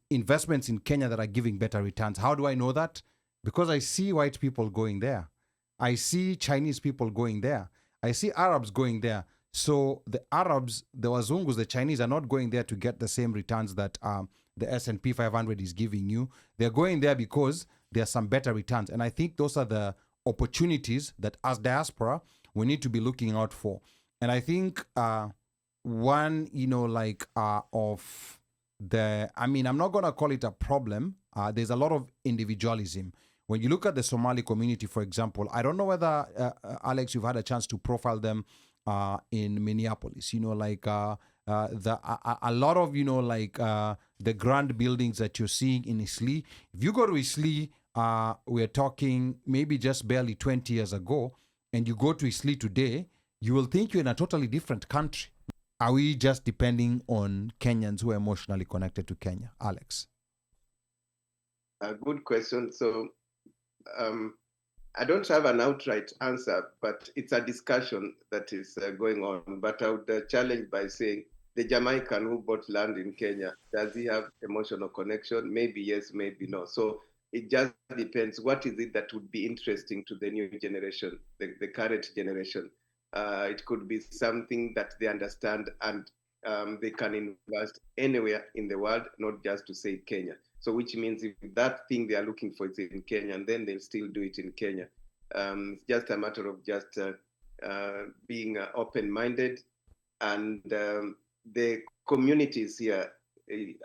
investments in Kenya that are giving better returns. How do I know that? Because I see white people going there. I see Chinese people going there. I see Arabs going there. So the Arabs, the Wazungus, the Chinese are not going there to get the same returns that the S&P 500 is giving you. They're going there because there are some better returns. And I think those are the opportunities that as diaspora, we need to be looking out for. And I think one, of the, I'm not going to call it a problem. There's a lot of individualism. When you look at the Somali community, for example, I don't know whether, Alex, you've had a chance to profile them in Minneapolis. A lot of, the grand buildings that you're seeing in Isli. If you go to Isli, we're talking maybe just barely 20 years ago, and you go to Isli today, you will think you're in a totally different country. Are we just depending on Kenyans who are emotionally connected to Kenya? Alex? A good question. So I don't have an outright answer, but it's a discussion that is going on. But I would challenge by saying, the Jamaican who bought land in Kenya, does he have emotional connection? Maybe yes, maybe no. So it just depends. What is it that would be interesting to the new generation, the current generation? It could be something that they understand and they can invest anywhere in the world, not just to say Kenya. So which means if that thing they are looking for is in Kenya, and then they'll still do it in Kenya. It's just a matter of just being open-minded. And the communities here,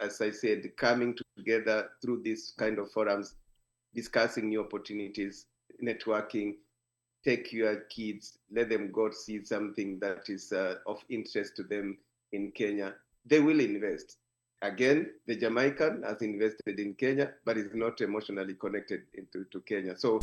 as I said, coming together through these kind of forums, discussing new opportunities, networking, take your kids, let them go see something that is of interest to them in Kenya. They will invest. Again, the Jamaican has invested in Kenya, but is not emotionally connected to Kenya. So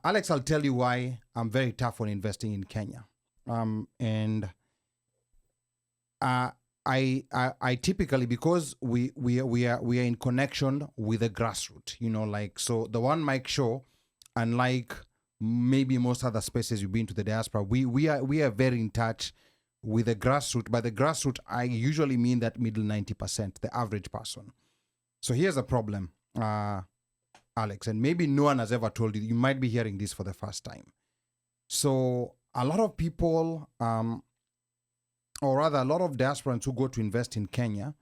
Alex, I'll tell you why I'm very tough on investing in Kenya. I typically, because we are in connection with the grassroots, so the One Mic show, unlike maybe most other spaces you've been to the diaspora, we are very in touch with the grassroots. By the grassroots, I usually mean that middle 90%, the average person. So here's the problem, Alex, and maybe no one has ever told you. You might be hearing this for the first time. So a lot of people, or rather a lot of diasporans who go to invest in Kenya,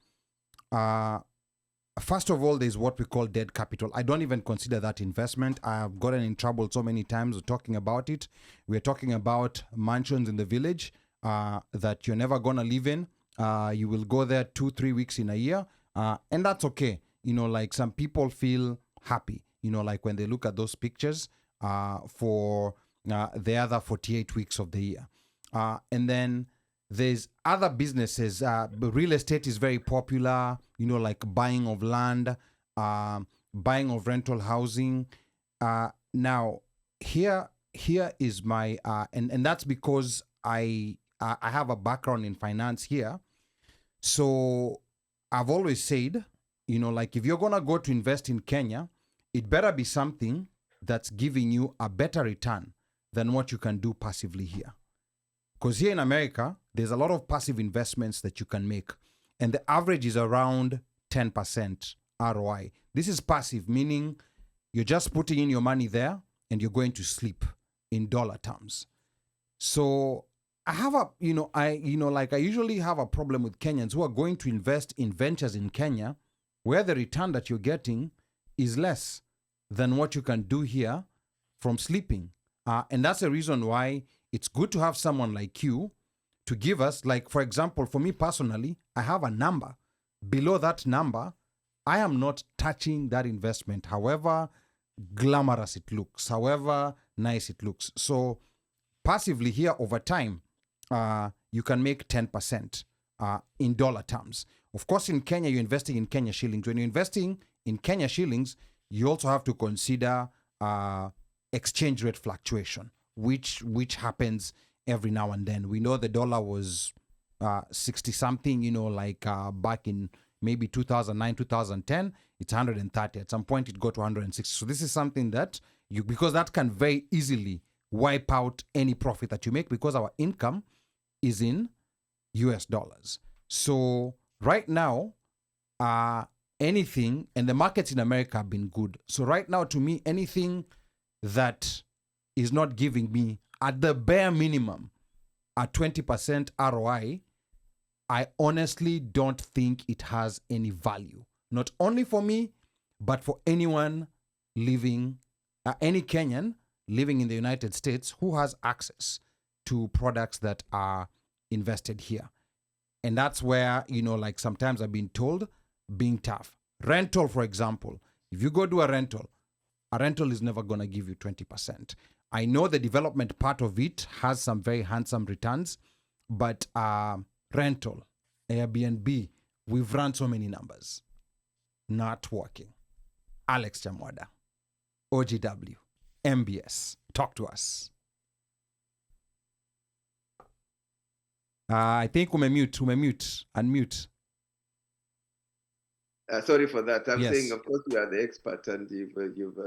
first of all, there's what we call dead capital. I don't even consider that investment. I have gotten in trouble so many times talking about it. We're talking about mansions in the village that you're never going to live in. You will go there 2-3 weeks in a year, and that's okay. Some people feel happy, when they look at those pictures for the other 48 weeks of the year. And then there's other businesses. Real estate is very popular, like buying of land, buying of rental housing. Now, here is my, and that's because I have a background in finance here. So I've always said, if you're going to go to invest in Kenya, it better be something that's giving you a better return than what you can do passively here. Because here in America, there's a lot of passive investments that you can make. And the average is around 10% ROI. This is passive, meaning you're just putting in your money there and you're going to sleep in dollar terms. So I have I usually have a problem with Kenyans who are going to invest in ventures in Kenya where the return that you're getting is less than what you can do here from sleeping. And that's the reason why it's good to have someone like you to give us, for example, for me personally, I have a number. Below that number, I am not touching that investment, however glamorous it looks, however nice it looks. So passively here over time, you can make 10% in dollar terms. Of course, in Kenya, you're investing in Kenya shillings. When you're investing in Kenya shillings, you also have to consider exchange rate fluctuation, which happens every now and then. We know the dollar was 60 something, back in maybe 2009, 2010, it's 130. At some point, it got to 160. So this is something that because that can very easily wipe out any profit that you make because our income is in US dollars. So right now, anything, and the markets in America have been good. So right now, to me, anything that is not giving me at the bare minimum a 20% ROI, I honestly don't think it has any value. Not only for me, but for anyone living, any Kenyan living in the United States who has access to products that are invested here. And that's where, like sometimes I've been told, being tough. Rental, for example, if you go do a rental is never going to give you 20%. I know the development part of it has some very handsome returns, but rental, Airbnb, we've run so many numbers. Not working. Alex Chamwada, OGW, MBS, talk to us. I think unmute. Sorry for that. I'm Yes. saying, of course, you are the expert and you've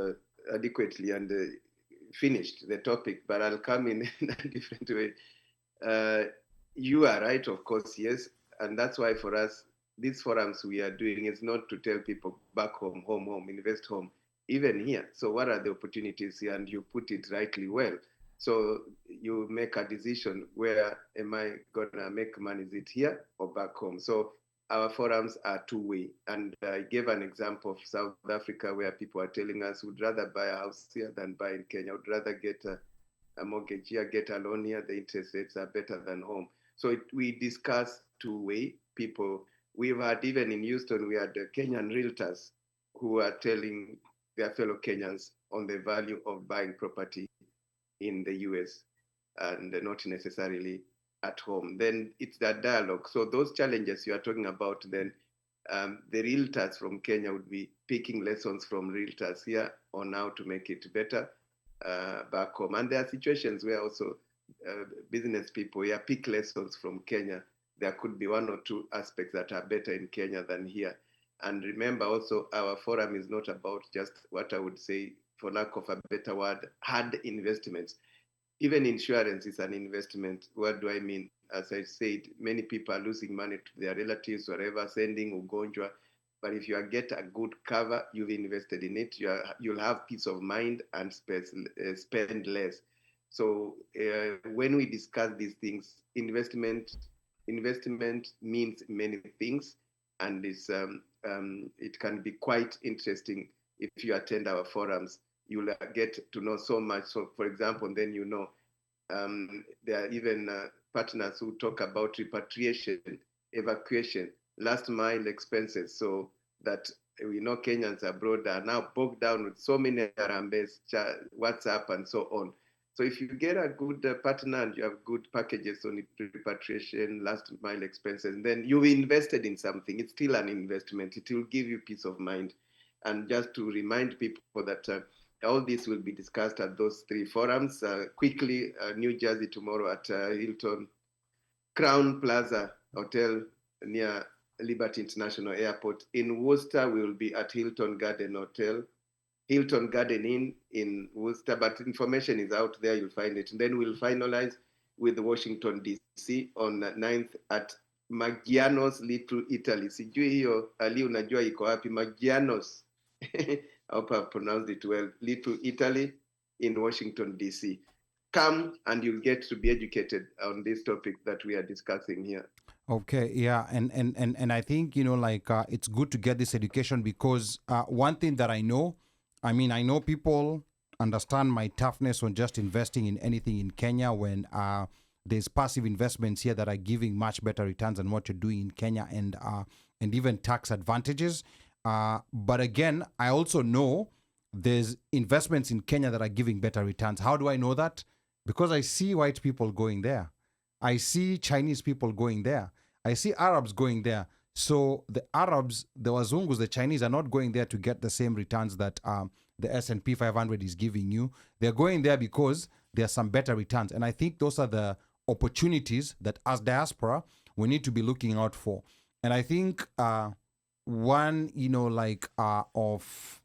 adequately and finished the topic, but I'll come in a different way. You are right, of course, yes. And that's why for us, these forums we are doing is not to tell people back home, invest home, even here. So what are the opportunities here? And you put it rightly well. So you make a decision, where am I gonna make money? Is it here or back home? So our forums are two-way. And I gave an example of South Africa, where people are telling us would rather buy a house here than buy in Kenya, would rather get a mortgage here, get a loan here, the interest rates are better than home. So we discuss two-way people. We've had, even in Houston, we had Kenyan realtors who are telling their fellow Kenyans on the value of buying property in the US and not necessarily at home. Then it's that dialogue. So those challenges you are talking about, then the realtors from Kenya would be picking lessons from realtors here on how to make it better back home. And there are situations where also business people here pick lessons from Kenya. There could be one or two aspects that are better in Kenya than here. And remember also, our forum is not about just what I would say, for lack of a better word, hard investments. Even insurance is an investment. What do I mean? As I said, many people are losing money to their relatives, wherever, sending ugonjwa. But if you get a good cover, you've invested in it, you'll have peace of mind and spend less. So when we discuss these things, investment means many things, and it can be quite interesting. If you attend our forums, you'll get to know so much. So, for example, then there are even partners who talk about repatriation, evacuation, last mile expenses, so that we know Kenyans abroad are now bogged down with so many Harambes, WhatsApp, and so on. So if you get a good partner and you have good packages on repatriation, last mile expenses, then you've invested in something. It's still an investment. It will give you peace of mind. And just to remind people that all this will be discussed at those three forums. Quickly, New Jersey tomorrow at Hilton Crown Plaza Hotel near Liberty International Airport. In Worcester, we will be at Hilton Garden Hotel, Hilton Garden Inn in Worcester, but information is out there, you'll find it. And then we'll finalize with Washington, D.C. on 9th at Maggiano's Little Italy. Sijui hiyo, Ali unajua iko wapi? Maggiano's. I hope I've pronounced it well. Little Italy in Washington, D.C. Come and you'll get to be educated on this topic that we are discussing here. Okay, yeah, and I think, it's good to get this education, because one thing that I know people understand my toughness on just investing in anything in Kenya when there's passive investments here that are giving much better returns than what you're doing in Kenya, and even tax advantages. But again, I also know there's investments in Kenya that are giving better returns. How do I know that? Because I see white people going there. I see Chinese people going there. I see Arabs going there. So the Arabs, the Wazungus, the Chinese are not going there to get the same returns that the S&P 500 is giving you. They're going there because there are some better returns. And I think those are the opportunities that as diaspora, we need to be looking out for. And I think one, of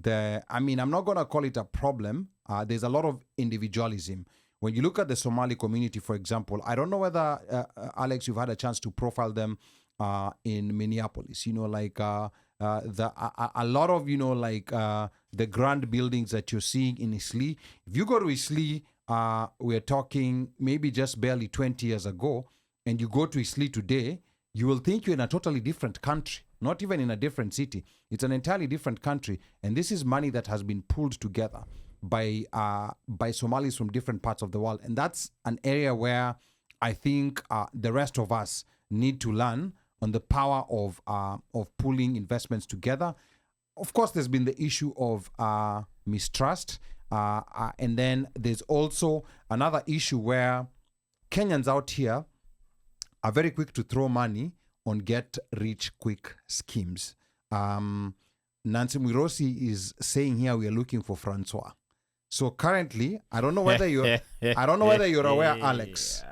I'm not going to call it a problem. There's a lot of individualism. When you look at the Somali community, for example, I don't know whether, Alex, you've had a chance to profile them in Minneapolis. A lot of, the grand buildings that you're seeing in Isli. If you go to Isli, we're talking maybe just barely 20 years ago, and you go to Isli today, you will think you're in a totally different country, not even in a different city. It's an entirely different country. And this is money that has been pulled together by Somalis from different parts of the world. And that's an area where I think the rest of us need to learn on the power of pulling investments together. Of course, there's been the issue of mistrust. And then there's also another issue where Kenyans out here are very quick to throw money on get-rich-quick schemes. Nancy Mwirosi is saying here we are looking for Francois. So currently, I don't know whether you're aware, Alex.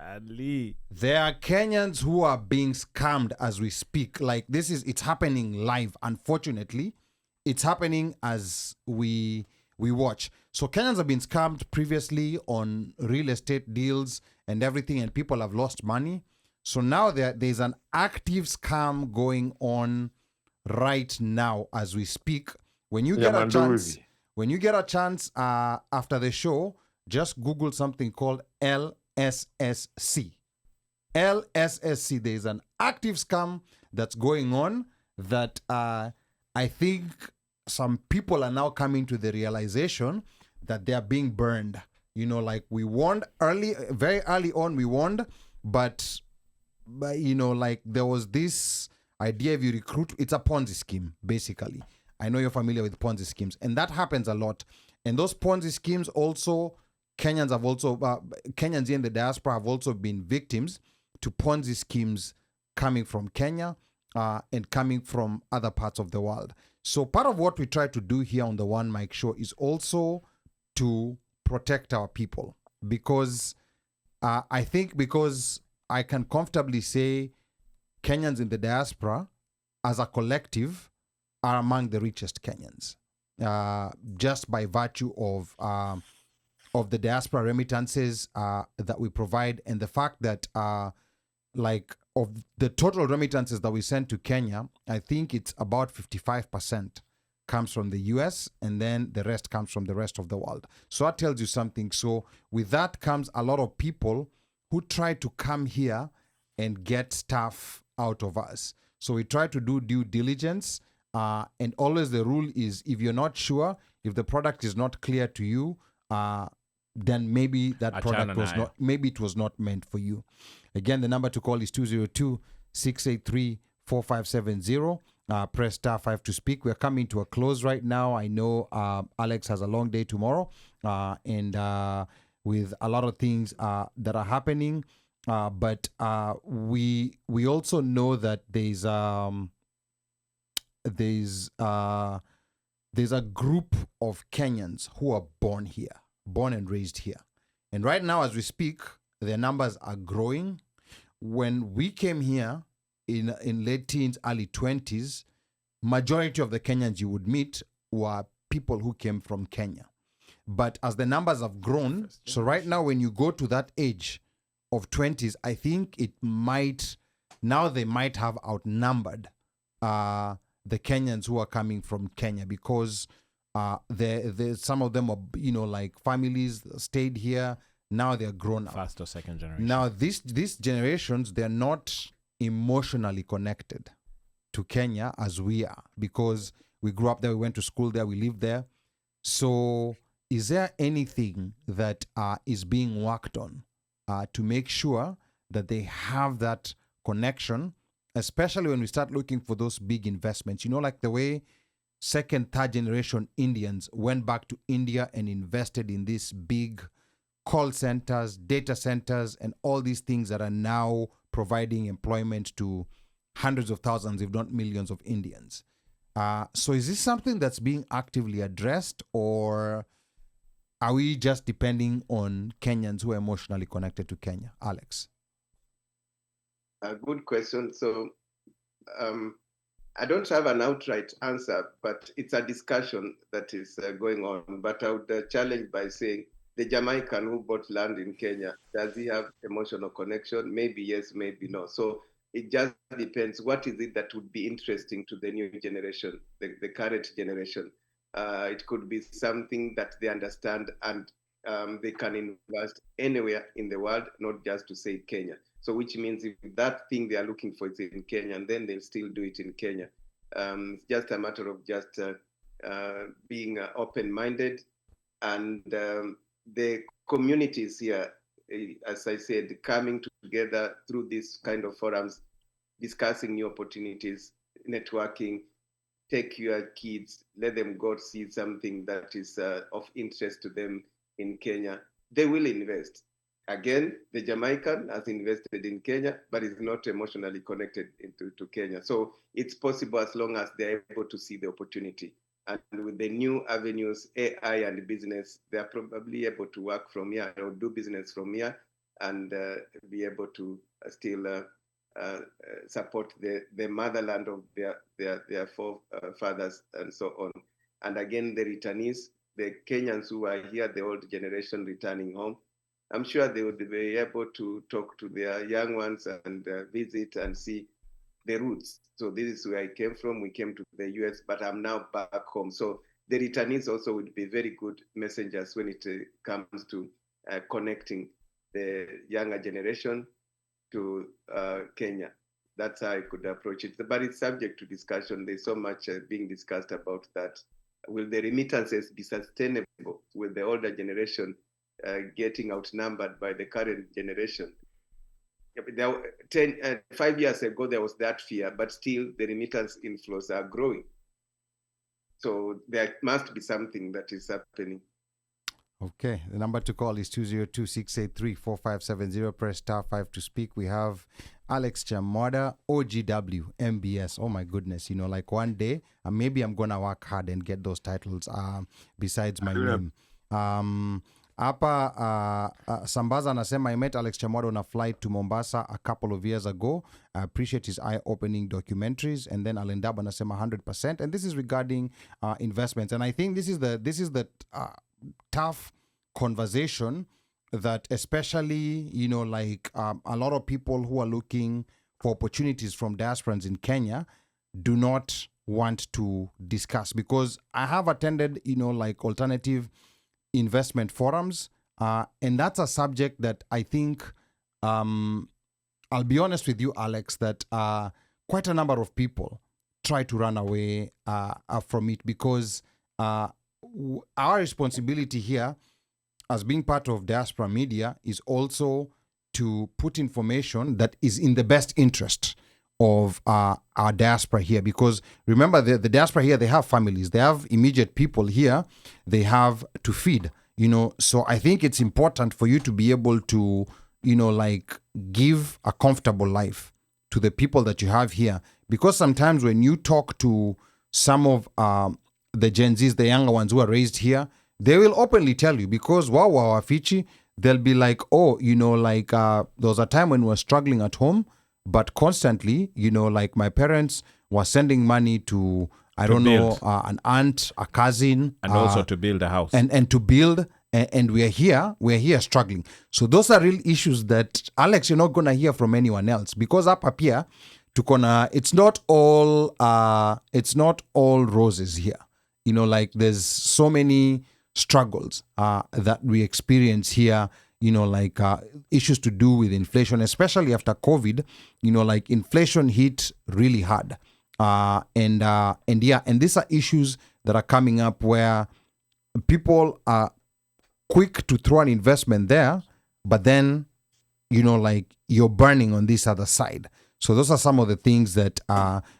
There are Kenyans who are being scammed as we speak. Like it's happening live. Unfortunately, it's happening as we watch. So Kenyans have been scammed previously on real estate deals and everything, and people have lost money. So now there's an active scam going on right now as we speak. When you get a chance after the show, just Google something called LSSC. LSSC. There's an active scam that's going on that I think some people are now coming to the realization that they are being burned. We warned very early on, we warned, but there was this idea if you recruit, it's a Ponzi scheme, basically. I know you're familiar with Ponzi schemes, and that happens a lot. And those Ponzi schemes also, Kenyans in the diaspora have also been victims to Ponzi schemes coming from Kenya and coming from other parts of the world. So part of what we try to do here on the One Mic Show is also to protect our people, because I can comfortably say Kenyans in the diaspora as a collective are among the richest Kenyans, just by virtue of the diaspora remittances that we provide, and the fact that of the total remittances that we send to Kenya, I think it's about 55% comes from the US, and then the rest comes from the rest of the world. So that tells you something. So with that comes a lot of people who try to come here and get stuff out of us. So we try to do due diligence, and always the rule is, if you're not sure, if the product is not clear to you, then maybe that product was not meant for you. Again, the number to call is 202-683-4570. Press star 5 to speak. We're coming to a close right now. I know Alex has a long day tomorrow, and with a lot of things that are happening. But we also know that there's a group of Kenyans who are born and raised here. And right now, as we speak, their numbers are growing. When we came here in late teens, early 20s, majority of the Kenyans you would meet were people who came from Kenya. But as the numbers have grown, so right now when you go to that age of 20s, I think they might have outnumbered the Kenyans who are coming from Kenya, because some of them are, families stayed here. Now they're grown up. First or second generation. Now these generations, they're not emotionally connected to Kenya as we are, because we grew up there, we went to school there, we lived there. So is there anything that is being worked on to make sure that they have that connection, especially when we start looking for those big investments? Like the way second, third generation Indians went back to India and invested in these big call centers, data centers, and all these things that are now providing employment to hundreds of thousands, if not millions of Indians. So is this something that's being actively addressed, or are we just depending on Kenyans who are emotionally connected to Kenya? Alex? A good question. So I don't have an outright answer, but it's a discussion that is going on. But I would challenge by saying the Jamaican who bought land in Kenya, does he have emotional connection? Maybe yes, maybe no. So it just depends. What is it that would be interesting to the new generation, the current generation? It could be something that they understand and they can invest anywhere in the world, not just to say Kenya. So which means if that thing they are looking for is in Kenya, and then they'll still do it in Kenya. It's just a matter of just being open-minded, and the communities here, as I said, coming together through this kind of forums, discussing new opportunities, networking, take your kids, let them go see something that is of interest to them in Kenya. They will invest. Again, the Jamaican has invested in Kenya, but is not emotionally connected to Kenya. So it's possible as long as they're able to see the opportunity. And with the new avenues, AI and business, they're probably able to work from here or do business from here and be able to still support the motherland of their forefathers and so on. And again, the returnees, the Kenyans who are here, the old generation returning home, I'm sure they would be able to talk to their young ones and visit and see the roots. So this is where I came from. We came to the US, but I'm now back home. So the returnees also would be very good messengers when it comes to connecting the younger generation to Kenya. That's how I could approach it. But it's subject to discussion. There's so much being discussed about that. Will the remittances be sustainable? Will the older generation getting outnumbered by the current generation? 5 years ago, there was that fear, but still the remittance inflows are growing. So there must be something that is happening. Okay, the number to call is 202-683-4570. Press star 5 to speak. We have Alex Chamwada, OGW, MBS. Oh my goodness, like one day, maybe I'm gonna work hard and get those titles besides my name. Hapa Sambaza anasema I met Alex Chamwada on a flight to Mombasa a couple of years ago. I appreciate his eye-opening documentaries. And then Alendaba anasema 100%. And this is regarding investments. And I think this is the tough conversation that especially, a lot of people who are looking for opportunities from diasporans in Kenya do not want to discuss. Because I have attended, alternative investment forums, and that's a subject that I think, I'll be honest with you, Alex, that quite a number of people try to run away from it, because our responsibility here as being part of diaspora media is also to put information that is in the best interest of our diaspora here. Because remember, the diaspora here, they have families, they have immediate people here they have to feed, so I think it's important for you to be able to give a comfortable life to the people that you have here. Because sometimes when you talk to some of the Gen Zs, the younger ones who are raised here, they will openly tell you, because Fichi, they'll be like, there was a time when we were struggling at home, but constantly, my parents were sending money to an aunt, a cousin. And also to build a house. And to build, and we're here struggling. So those are real issues that, Alex, you're not going to hear from anyone else. Because up here, it's not all roses here. There's so many struggles that we experience here, issues to do with inflation, especially after COVID, inflation hit really hard. And these are issues that are coming up where people are quick to throw an investment there, but then, you're burning on this other side. So those are some of the things that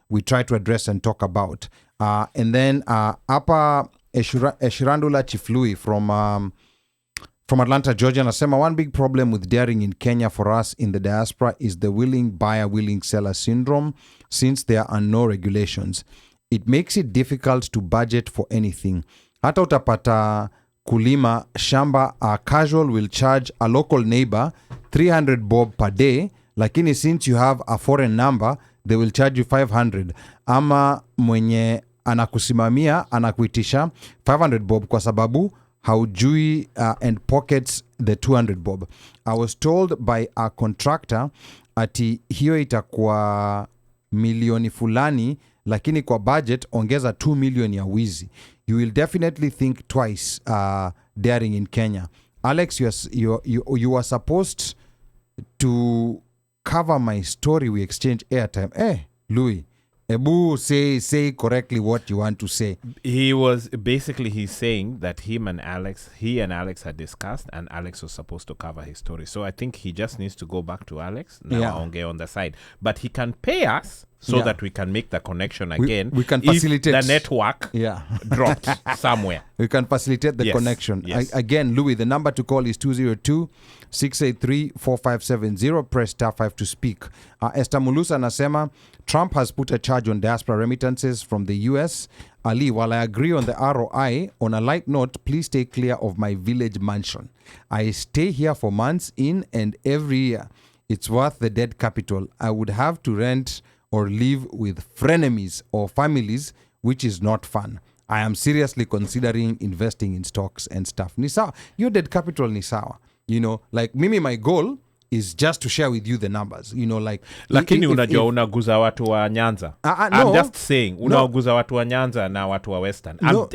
we try to address and talk about. And then Apa Eshirandula Chiflui from Atlanta, Georgia, anasema one big problem with daring in Kenya for us in the diaspora is the willing buyer, willing seller syndrome. Since there are no regulations, it makes it difficult to budget for anything. Hata utapata kulima shamba, a casual will charge a local neighbor 300 bob per day, lakini since you have a foreign number, they will charge you 500. Ama mwenye anakusimamia anakuitisha 500 bob kwa sababu haujui and pockets the 200 bob. I was told by a contractor ati hiyo itakuwa milioni fulani, lakini kwa budget ongeza 2 million ya wizi. You will definitely think twice daring in Kenya. Alex, you are supposed to cover my story. We exchange airtime. Louis, Ebu, say correctly what you want to say. He's saying that he and Alex had discussed, and Alex was supposed to cover his story. So I think he just needs to go back to Alex now on the side. But he can pay us so that we can make the connection again. We can facilitate the network dropped somewhere. We can facilitate the connection. Yes. Again, Louis, the number to call is 202-683-4570. Press *5 to speak. Esther Mulusa anasema, Trump has put a charge on diaspora remittances from the US. Ali, while I agree on the ROI, on a light note, please stay clear of my village mansion. I stay here for months in and every year. It's worth the dead capital. I would have to rent or live with frenemies or families, which is not fun. I am seriously considering investing in stocks and stuff. Ni sawa. Your dead capital ni sawa. You know, like mimi, my goal is just to share with you the numbers. You know, like... Lakini unajua unaguza watu wa Nyanza. No. I'm just saying, unaguza watu wa Nyanza na watu wa Western. No.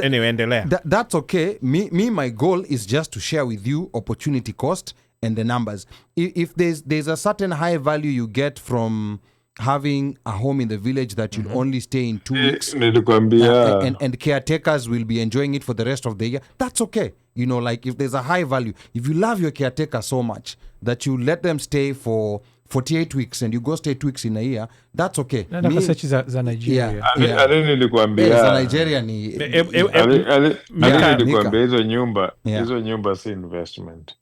Anyway, endelea. That's okay. My goal is just to share with you opportunity cost and the numbers. If there's a certain high value you get from having a home in the village that you'll only stay in 2 weeks, and caretakers will be enjoying it for the rest of the year, that's okay. You know, like if there's a high value, if you love your caretaker so much that you let them stay for 48 weeks and you go stay 2 weeks in a year, that's okay. Za Nigeria. Nilikwambia za Nigeria ni nilikwambia hizo nyumba si investment.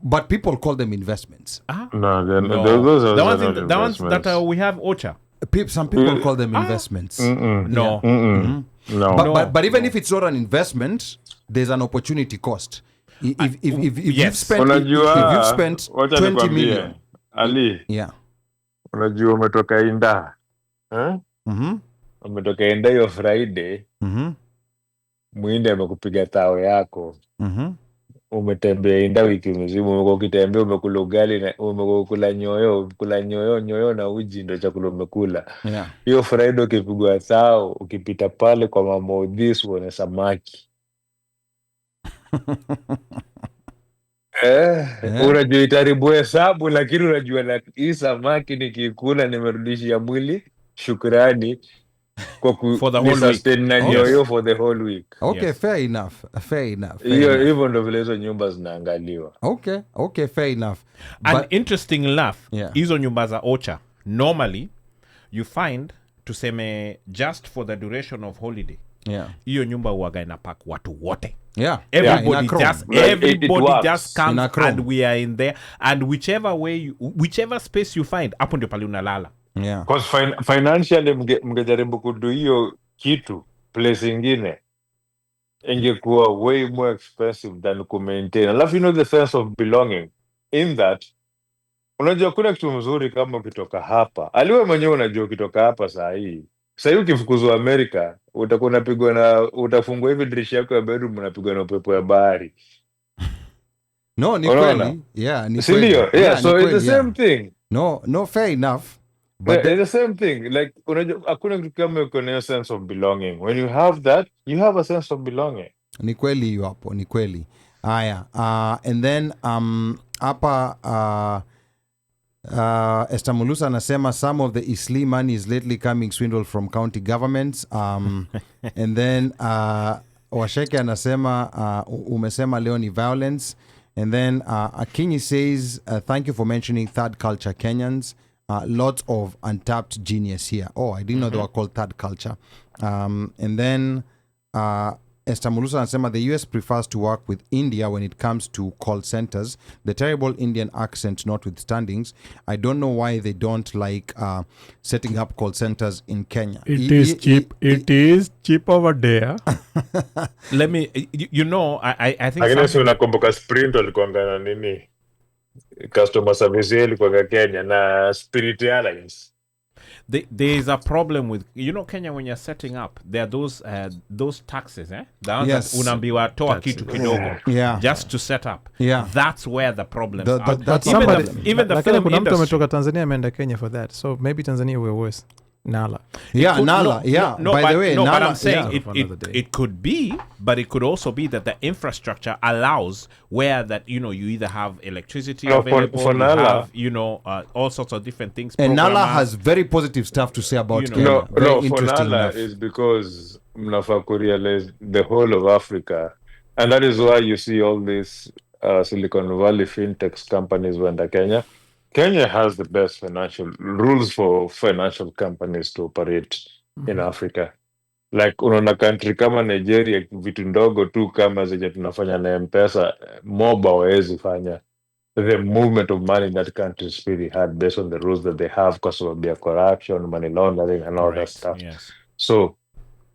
But people call them investments. No. Those are the ones that we have OCHA. Some people call them investments. No. No. But even if it's not an investment, there's an opportunity cost. If you've spent 20 million. Ali. Yeah. Unajua umetoka Inda. Umetoka Inda hiyo Friday. Mwinde amekupiga tao yako. Umetembea Inda wiki mzima, umekuwa ukitembea, umekula ugali na umekula nyoyo na uji ndio chakula umekula. Hiyo Friday ukipigwa tao, ukipita pale kwa Mama Odis uone samaki. Unajua itaribu hesabu, lakini unajua na hii samaki nikikula nimerudishia mwili shukrani kwa sustain na nyoyo for the whole week. Okay, yes. Fair enough. Hivyo ndo vile hizo nyumba zinaangaliwa. Okay, fair enough. An interesting laugh, hizo nyumba za OCHA, normally you find tuseme just for the duration of holiday. Hiyo nyumba huwaga inapack watu wote. Everybody just comes and we are in there, and whichever space you find, hapo ndio pale unalala. Because financially mngejaribu kudu hiyo kitu place ingine ingekuwa way more expensive than to maintain. Alafu the sense of belonging in that unajua kuna kitu mzuri kama ukitoka hapa. Aliwe mwenyewe unajua ukitoka hapa saa hii ukifukuzwa Amerika utakuwa unapigwa na utafungua hivi dirisha yako ya bedroom unapigwa na upepo ya bahari. No, ni kweli. Ni kweli. So it's the same thing. No, fair enough. But it's the same thing. Like unajua hakuna kitu kama uko na sense of belonging. When you have that, you have a sense of belonging. Ni kweli hiyo hapo, ni kweli. Haya, and then hapa Esther Mulusa anasema some of the Isli money is lately coming swindled from county governments. And then Washeke anasema umesema leo ni violence. And then Akinyi says thank you for mentioning third culture Kenyans. Lots of untapped genius here. I didn't know they were called third culture. And then Esther Mulusa anasema the US prefers to work with India when it comes to call centers. The terrible Indian accent notwithstanding, I don't know why they don't like setting up call centers in Kenya. It is cheap. It is cheap over there. Let me, I think... Lakini si unakumbuka Sprint walikuanga na nini? customer service ilikuwa Kenya na Spirit Airlines. There is a problem with, Kenya, when you're setting up, there are those taxes, Yes. Unaambiwa toa kitu kidogo, Yeah. just to set up. Yeah. That's where the problems are. That's Even the lakini film kuna mtu industry. ametoka Tanzania ameenda Kenya for that, so maybe Tanzania were worse. Nala. Yeah, Nala. By the way, no, Nala. but I'm saying Yeah. it could be, but it could also be that the infrastructure allows where that you either have electricity No, available, for you Nala, have all sorts of different things. And Nala programmers. has very positive stuff to say about Kenya. No, Very for interesting Nala enough. is because mnafaa kurealize the whole of Africa, and that is why you see all these Silicon Valley fintech companies went Kenya. Kenya has the best financial rules for financial companies to operate in Africa. Like unaona country kama Nigeria, vitu ndogo tu kama zenye tunafanya na M-Pesa, moba hawezi fanya. The movement of money in that country is pretty hard based on the rules that they have because of their corruption, money laundering, and all that stuff. Yes. So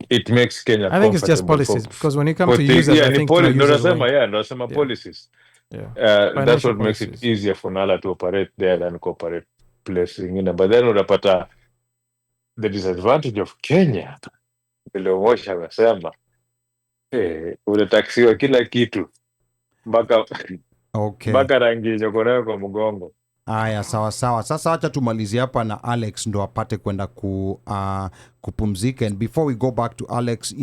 it makes Kenya I think it's just comfortable policies, for- because when you come for to things- users, yeah, I ni think poli- tuna users nasema, wengi. yeah, nasema Yeah. policies. Yeah. That's Financial what makes it policies. easier for Nala to operate there than cooperate place ingine. But then unapata the disadvantage of Kenya, vile Moshi amesema, unataksiwa kila kitu mpaka Okay. mpaka rangi yenye uko nayo kwa mgongo. Aya, sawa. Sasa wacha tumalizie hapa na Alex ndo apate kwenda kupumzika. And before we go back to Alex,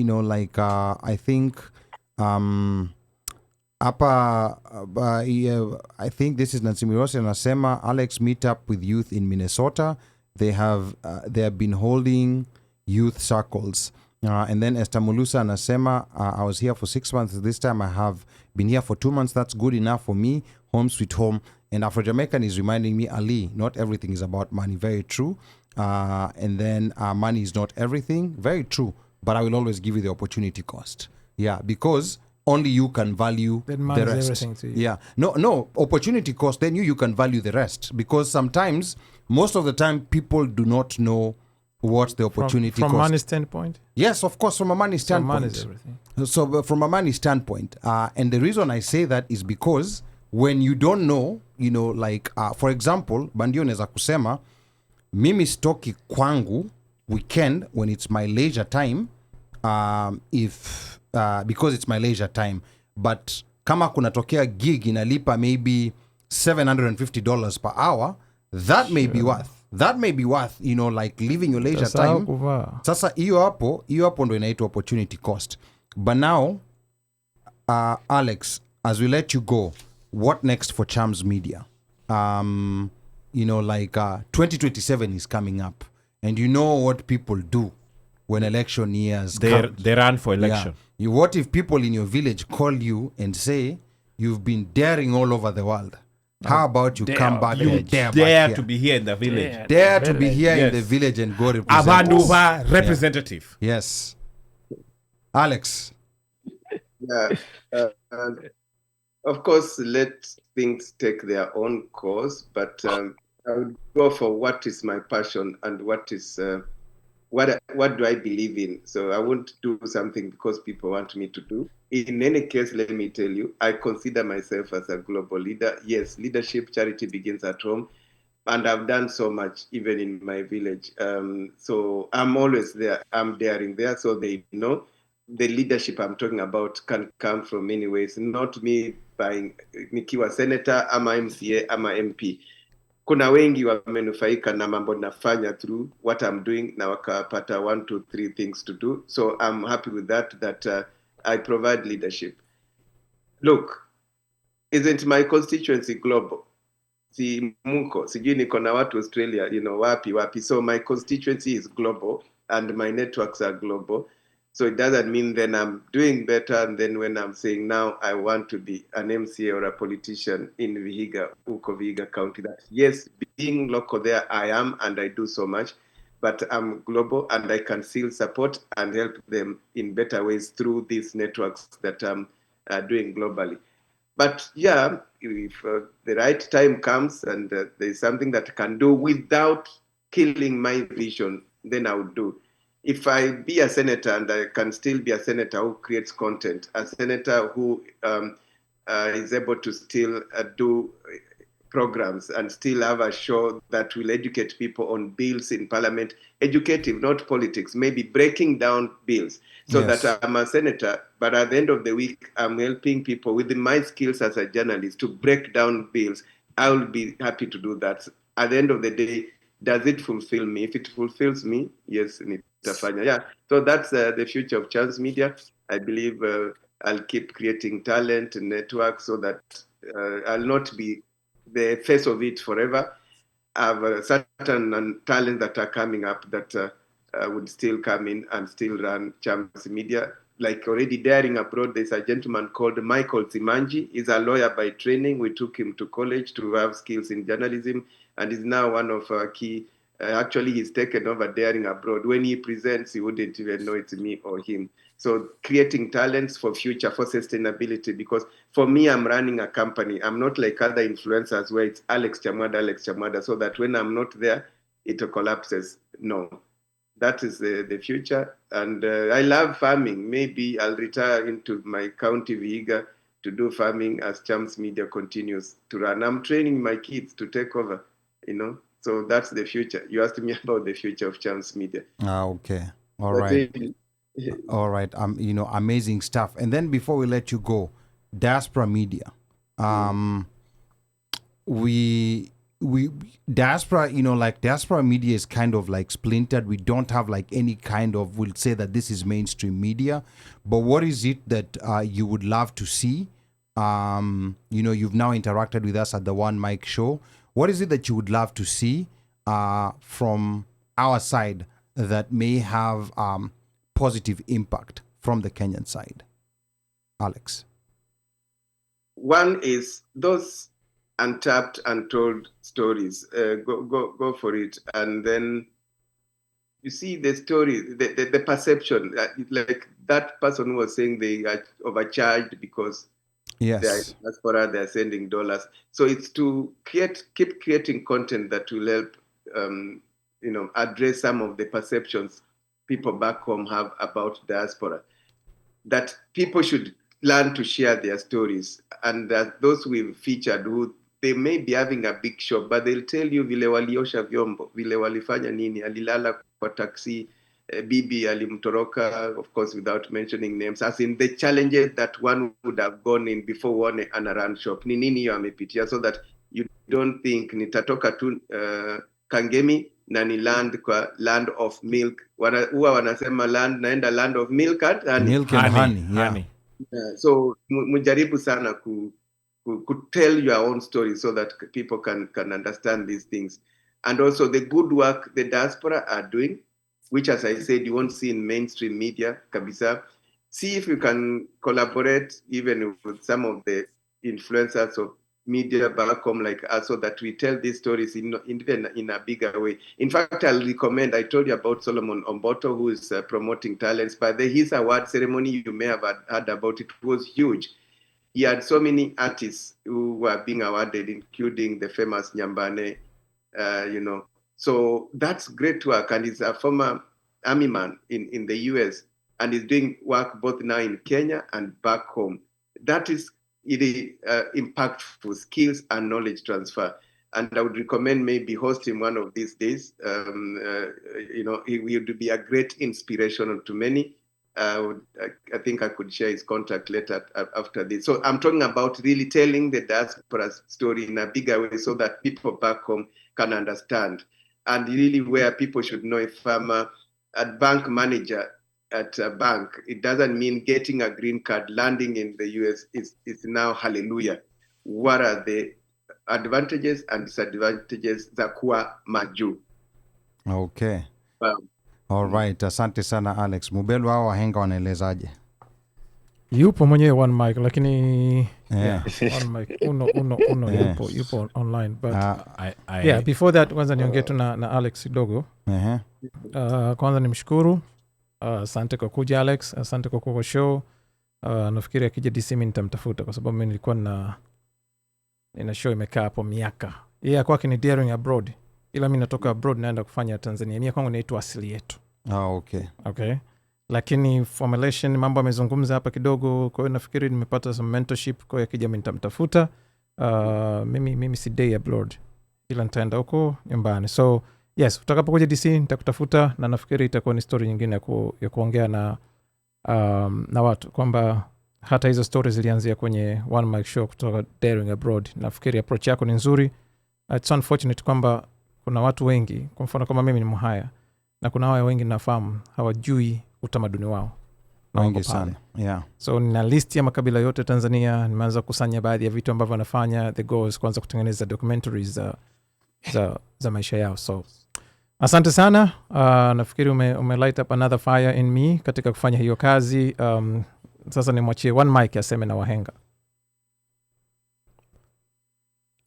I think hapa I think this is Nancy Mirosi anasema Alex meet up with youth in Minnesota. They have been holding youth circles. And then Esther Mulusa anasema I was here for 6 months. This time I have been here for 2 months. That's good enough for me. Home sweet home. And Afro-Jamaican is reminding me, Ali, not everything is about money. Very true. And then money is not everything. Very true. But I will always give you the opportunity cost. Yeah, because only you can value Then money the is rest. everything to you. Yeah. No, opportunity cost, then you can value the rest. Because sometimes, most of the time, people do not know what the opportunity from cost. money standpoint. Yes, of course, from a money So standpoint. money is everything. So from a money standpoint, and the reason I say that is because when you don't know, for example, Bandio neza kusema, mimi stoki kwangu weekend when it's my leisure time, because it's my leisure time. But kama kunatokea gig inalipa maybe $750 per hour, that may be worth. That may be worth, leaving your leisure Sasa time. kuvaa. Sasa hiyo hapo ndo inaitwa opportunity cost. But now, Alex, as we let you go, what next for Chams Media? 2027 is coming up, and you know what people do when election years come. They run for election. Yeah. What if people in your village call you and say you've been daring all over the world? How about you come back and dare back to here? be here in the village. Dare to be here in Yes. the village and go represent us. Abanduva representative. Yes. Alex. Yeah. Of course, let things take their own course, but I would go for what is my passion and what is what do I believe in. So I won't do something because people want me to do. In any case, let me tell you, I consider myself as a global leader. Yes, leadership, charity begins at home. And I've done so much, even in my village. So I'm always there. I'm daring there, so they know. The leadership I'm talking about can come from many ways. Not me buying nikiwa senator ama MCA ama MP. Kuna wengi wamenufaika na mambo nafanya through what I'm doing na wakapata 1, 2, 3 things to do. So I'm happy with that I provide leadership. Look, isn't my constituency global? Si muko, sijui niko na watu Australia, wapi. So my constituency is global and my networks are global. So it doesn't mean then I'm doing better. And then when I'm saying now I want to be an MCA or a politician in Vihiga County, that yes, being local there I am and I do so much, but I'm global and I can still support and help them in better ways through these networks that I'm doing globally. But yeah, if the right time comes and there's something that I can do without killing my vision, then I would do. If I be a senator and I can still be a senator who creates content, a senator who is able to still do programs and still have a show that will educate people on bills in parliament, educative, not politics, maybe breaking down bills, so that I'm a senator, but at the end of the week, I'm helping people within my skills as a journalist to break down bills. I will be happy to do that. At the end of the day, does it fulfill me? If it fulfills me, yes, nitafanya. Yeah, so that's the future of Chance Media. I believe I'll keep creating talent and networks so that I'll not be the face of it forever. I have certain talents that are coming up that would still come in and still run Chance Media. Like already daring abroad, there's a gentleman called Michael Simanji. He's a lawyer by training. We took him to college to have skills in journalism, and is now one of our key. Actually, he's taken over daring abroad. When he presents, you wouldn't even know it's me or him. So creating talents for future, for sustainability, because for me, I'm running a company. I'm not like other influencers where it's Alex Chamwada, so that when I'm not there, it collapses. No, that is the future. And I love farming. Maybe I'll retire into my county Vihiga to do farming as Chams Media continues to run. I'm training my kids to take over, So that's the future. You asked me about the future of Chams Media. Okay. All right. All right. Amazing stuff. And then before we let you go, Diaspora Media. We Diaspora, Diaspora Media is kind of like splintered. We don't have like any kind of, we'll say that this is mainstream media. But what is it that you would love to see? You've now interacted with us at the One Mic Show. What is it that you would love to see from our side that may have positive impact from the Kenyan side? Alex. One is those untapped, untold stories. Go for it. And then you see the story, the perception, like that person was saying they are overcharged because they're sending dollars. So it's to keep creating content that will help, address some of the perceptions people back home have about diaspora. That people should learn to share their stories, and that those we've featured who they may be having a big shop, but they'll tell you vile waliosha vyombo, vile walifanya nini, alilala kwa taxi, bibi alimtoroka, of course without mentioning names, as in the challenges that one would have gone in before one and a run shop. Ni nini yo amepitia, so that you don't think nitatoka tu Kangemi na ni land kwa land of milk. Huwa wanasema naenda land of milk and honey. Milk and honey, yeah. So mujaribu sana could tell your own story so that people can understand these things. And also the good work the diaspora are doing, which, as I said, you won't see in mainstream media, kabisa. See if you can collaborate even with some of the influencers of media back home like us, so that we tell these stories even in a bigger way. In fact, I'll recommend, I told you about Solomon Omboto, who is promoting talents, but his award ceremony, you may have heard about it, was huge. He had so many artists who were being awarded, including the famous Nyambane, So that's great work. And he's a former army man in the US, and he's doing work both now in Kenya and back home. That is really impactful skills and knowledge transfer. And I would recommend maybe hosting one of these days. He would be a great inspiration to many. I think I could share his contact later after this. So I'm talking about really telling the diaspora story in a bigger way so that people back home can understand. And really where people should know, if I'm a bank manager at a bank, it doesn't mean getting a green card, landing in the US is now hallelujah. What are the advantages and disadvantages za kuwa majuu? Okay. All right, asante sana Alex. Mubelu hao wahenga wanaelezaje? Yupo mwenyewe One Mic, lakini One Mic uno yupo online, but before that kwanza niongee tu na Alex kidogo. Kwanza nimshukuru, asante kwa kuja Alex, asante kwa kuwa show. Nafikiri akija DC mimi nitamtafuta kwa sababu mimi nilikuwa nina show imekaa hapo miaka. Kwake ni daring abroad. Ila mimi natoka abroad naenda kufanya Tanzania. Mimi kwangu naitwa Asili Yetu. Okay. Lakini formulation mambo amezungumza hapa kidogo, kwa hiyo nafikiri nimepata some mentorship, kwa hiyo akija mimi nitamtafuta mimi sidei abroad, ila nitaenda huko nyumbani. So yes, utakapokuja DC nitakutafuta, na nafikiri itakuwa ni story nyingine ya kuongea na watu, kwamba hata hizo stories zilianzia kwenye One Mic Show kutoka Daring Abroad. Nafikiri approach yako ni nzuri. It's unfortunate kwamba kuna watu wengi, kwa mfano kama mimi ni Mhaya, na kuna wao wengi nafahamu hawajui utamaduni wao. Wengi sana. Yeah. So nina list ya makabila yote Tanzania, nimeanza kusanya baadhi ya vitu ambavyo wanafanya, the goals, kwanza kutengeneza documentaries za maisha yao. So asante sana. Nafikiri ume light up another fire in me katika kufanya hiyo kazi. Sasa nimwachie One Mic aseme na wahenga.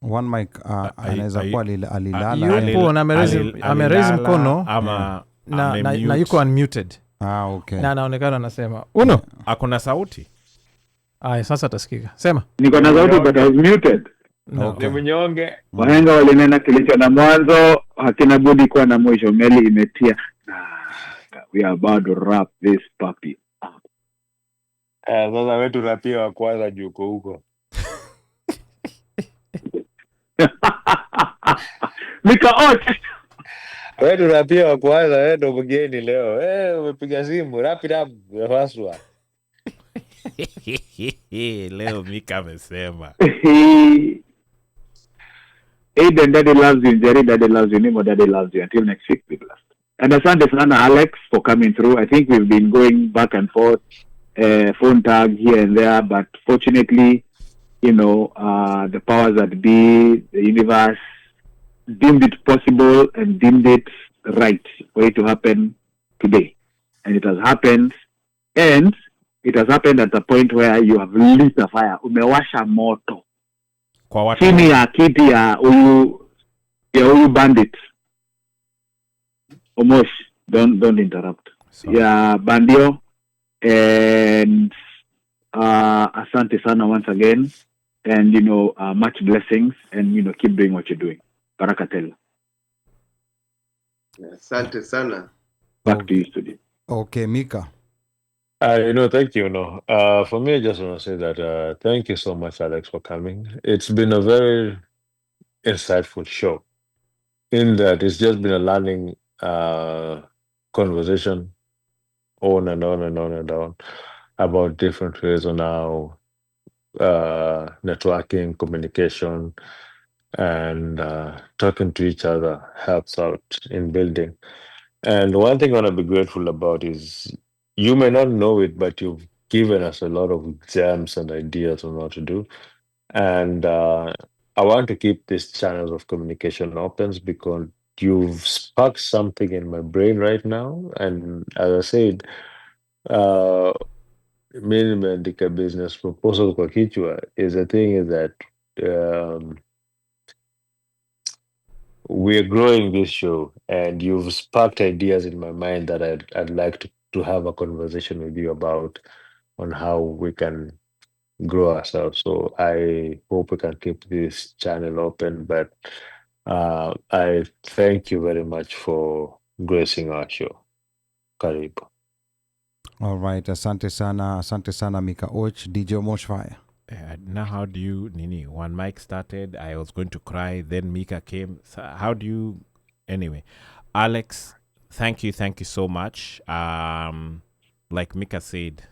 One Mic anaweza kuwa alilala. Yupo na amerezi mkono ama na yuko unmuted. Okay. Na anaonekana anasema uno akona sauti. Sasa tasikika. Sema. Niko na sauti but I was muted. Okay. Mnyonge. Wahenga walinena kilicho na mwanzo hakina budi kuwa na mwisho. Meli imetia. We are about to wrap this puppy up. Sasa wetu rapia wa kwanza juko huko. Wetu rapia wa kwanza, wewe ndo mgeni leo. Umepiga simu, wrap it up, wafaswa. Leo Mika amesema. Aiden, daddy loves you. Jerry, daddy loves you. Nimo, daddy loves you. Until next week, be blessed. And asante sana, Alex, for coming through. I think we've been going back and forth, phone tag here and there, but fortunately, the powers that be, the universe, deemed it possible and deemed it right for it to happen today. And it has happened. And it has happened at a point where you have lit a fire. Umewasha moto. Kwa watu. Chini ya kiti ya huyu bandit. Omosh, don't interrupt. Sorry. Yeah, Bandio. And asante sana once again. And, much blessings. And, keep doing what you're doing. Baraka tele. Asante sana. Back to you, studio. Okay, Mika. Thank you. For me, I just want to say that thank you so much, Alex, for coming. It's been a very insightful show. In that, it's just been a learning conversation on and on and on and on about different ways on how networking, communication, and talking to each other helps out in building. And one thing I want to be grateful about is you may not know it, but you've given us a lot of gems and ideas on what to do. And I want to keep these channels of communication open because you've sparked something in my brain right now. And as I said, nimeandika business proposal kwa kichwa is the thing is that we're growing this show and you've sparked ideas in my mind that I'd like to have a conversation with you about on how we can grow ourselves. So I hope we can keep this channel open, but I thank you very much for gracing our show. Karibu. All right, asante sana Mika Och. DJ Moshfire. Now how do you One Mic started, I was going to cry, then Mika came. So how do you anyway? Alex, thank you so much. Like Mika said,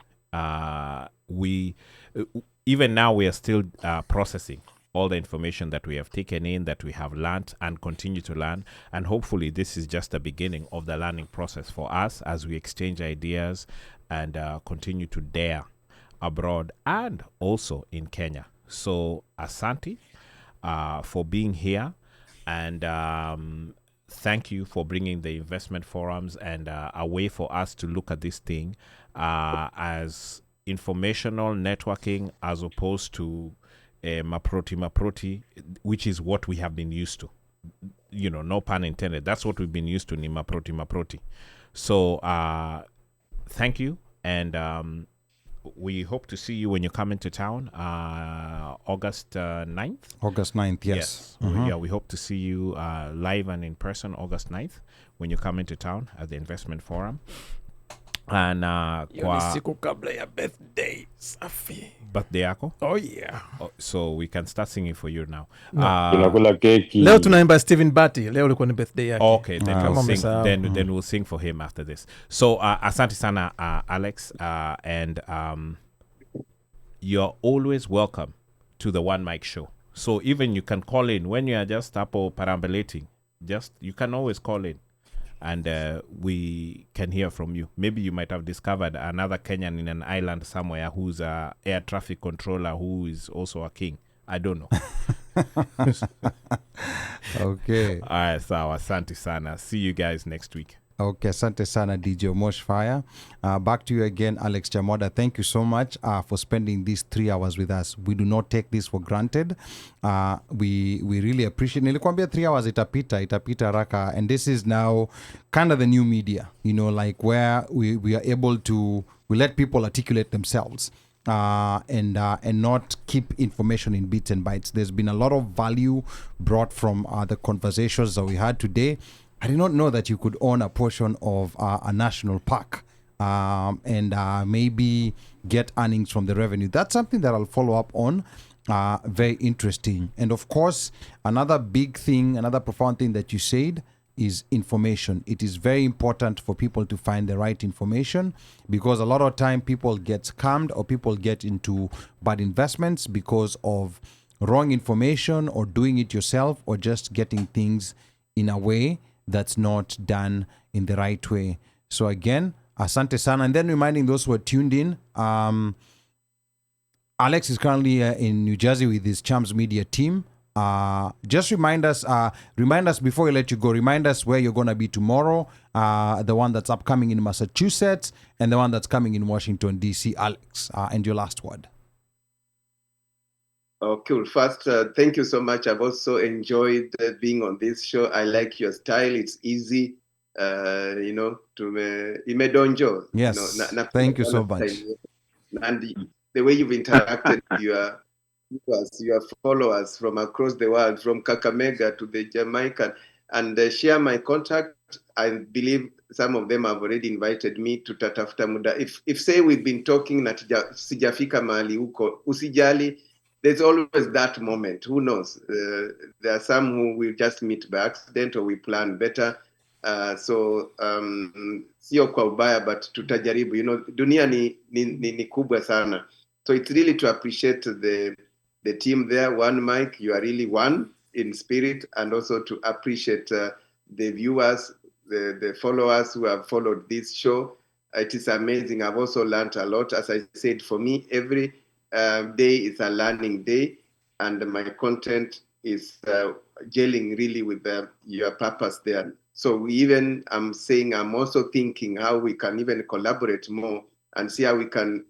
we even now we are still processing all the information that we have taken in, that we have learned and continue to learn, and hopefully this is just the beginning of the learning process for us as we exchange ideas and continue to dare abroad and also in Kenya. So asante for being here, and thank you for bringing the investment forums and a way for us to look at this thing as informational networking as opposed to maproti, which is what we have been used to. No pun intended. That's what we've been used to, ni maproti. So thank you, and we hope to see you when you come into town, August 9th. August 9th, yes. Mm-hmm. Yeah, we hope to see you live and in person August 9th when you come into town at the Investment Forum. And siku kabla ya birthday. Safi. Birthday yako? Oh yeah. So we can start singing for you now. Tunakula keki. Leo tunaimba Stephen Batty. Leo ilikuwa ni birthday yake. Okay, then we'll sing for him after this. So asante sana Alex, and you're always welcome to the One Mic Show. So even you can call in when you are just up or perambulating. You can always call in, and we can hear from you. Maybe you might have discovered another Kenyan in an island somewhere who's a air traffic controller who is also a king. I don't know. Okay. All right, so asante sana. See you guys next week. Okay, asante sana DJ Mosh Fire. Back to you again, Alex Chamwada. Thank you so much for spending these 3 hours with us. We do not take this for granted. We really appreciate. Nilikwambia 3 hours itapita raka, and this is now kind of the new media, like where we are able to let people articulate themselves. And not keep information in bits and bytes. There's been a lot of value brought from the conversations that we had today. I did not know that you could own a portion of a national park and maybe get earnings from the revenue. That's something that I'll follow up on. Very interesting. And of course, another big thing, another profound thing that you said is information. It is very important for people to find the right information, because a lot of time people get scammed or people get into bad investments because of wrong information or doing it yourself or just getting things in a way that's not done in the right way. So again, asante sana. And then reminding those who are tuned in, Alex is currently in New Jersey with his Chams Media team. Just remind us before we let you go, remind us where you're going to be tomorrow, the one that's upcoming in Massachusetts and the one that's coming in Washington, D.C. Alex, and your last word. Oh, cool. First, thank you so much. I've also enjoyed being on this show. I like your style. It's easy, imedonjo. Yes, thank you so much. And the way you've interacted with your followers from across the world, from Kakamega to the Jamaican, and share my contact. I believe some of them have already invited me to Tatafuta Muda. If say we've been talking na sijafika mahali huko, usijali. There's always that moment. Who knows? There are some who will just meet by accident or we plan better. So sio kwa ubaya, but tutajaribu. Dunia ni kubwa sana. So it's really to appreciate the team there. One Mic, you are really one in spirit, and also to appreciate the viewers, the followers who have followed this show. It is amazing. I've also learned a lot. As I said, for me, every day is a learning day, and my content is gelling really with your purpose there. So I'm also thinking how we can even collaborate more and see how we can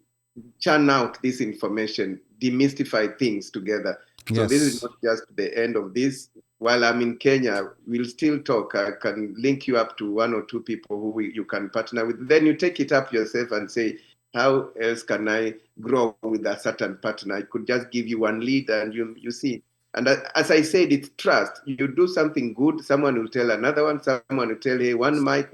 churn out this information, demystify things together. Yes. So this is not just the end of this. While I'm in Kenya, we'll still talk. I can link you up to 1 or 2 people who you can partner with. Then you take it up yourself and say, how else can I grow with a certain partner? I could just give you one lead and you see. And as I said, it's trust. You do something good, someone will tell another one, someone will tell, hey, one mic.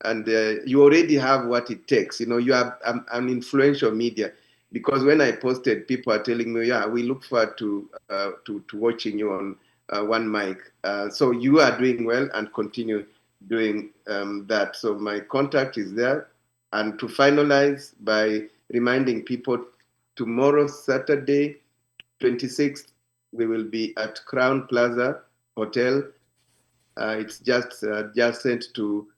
And you already have what it takes. You are an influential media. Because when I posted, people are telling me, yeah, we look forward to watching you on One Mic. So you are doing well and continue doing that. So my contact is there. And to finalize by reminding people, tomorrow, Saturday, 26th, we will be at Crown Plaza Hotel. It's just sent to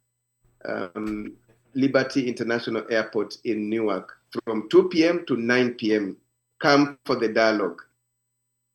Liberty International Airport in Newark from 2 p.m. to 9 p.m. Come for the dialogue.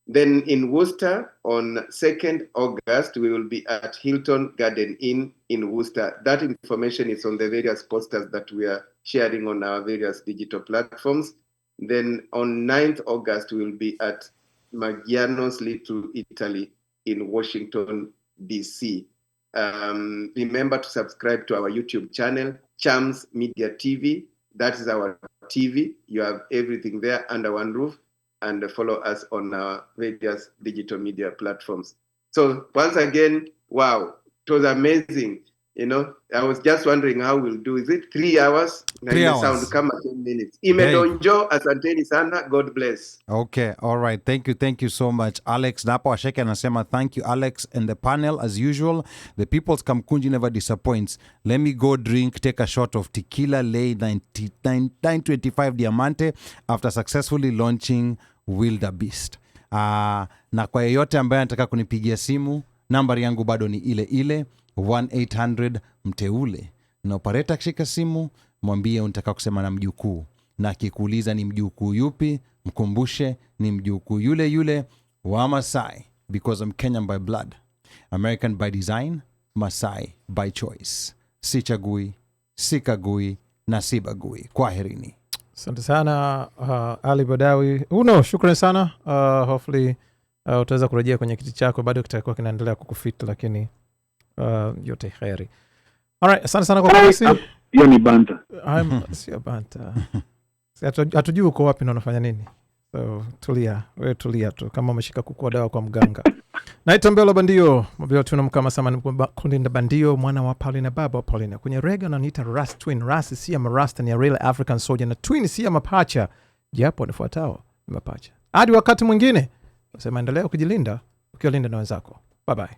Then in Worcester on 2nd August, we will be at Hilton Garden Inn in Worcester. That information is on the various posters that we are sharing on our various digital platforms. Then on 9th August, we will be at Maggiano's Little Italy in Washington, D.C. Remember to subscribe to our YouTube channel, Chams Media TV. That is our TV. You have everything there under one roof. And follow us on our various digital media platforms. So once again, wow, it was amazing. You know, I was just wondering how we'll do. Is it 3 hours? 3 hours. Sound kama 10 minutes. Imedonjo, asanteni sana. God bless. Okay, all right. Thank you so much, Alex. Napo Asheke anasema thank you, Alex, and the panel as usual. The People's Kamkunji never disappoints. Let me go drink, take a shot of tequila lay 925 Diamante after successfully launching Wildebeest. Na kwa yeyote ambaye anataka kunipigia simu, nambari yangu bado ni ile 1-800 mteule. Na operator akishika simu, mwambie unataka kusema na mjukuu. Na akikuuliza ni mjukuu yupi, mkumbushe ni mjukuu yule wa Masai, because I'm Kenyan by blood, American by design, Masai by choice. Sichagui, sikagui na sibagui. Kwaherini. Asante sana Ali Badawi. Shukrani sana. Hopefully utaweza kurejea kwenye kiti chako, bado kitakuwa kinaendelea kukufit, lakini yote kheri. Alright, asante sana kwa kasi. Hiyo ni banta. Sio banta. Hatujui uko wapi na unafanya nini. So tulia tu kama umeshika kukua dawa kwa mganga. Naitwa Mbelo Bandio, mbele tunamkama sama Kulinda Bandio, mwana wa Paulina, baba wa Paulina. Kwenye reggae ananiita Ras Twin. Ras si ya Marasta, ni a real African soldier, na Twin si ya mapacha. Japo nifuatao ni mapacha. Hadi wakati mwingine, nasema endelea kujilinda ukiwalinda na wenzako. Bye bye.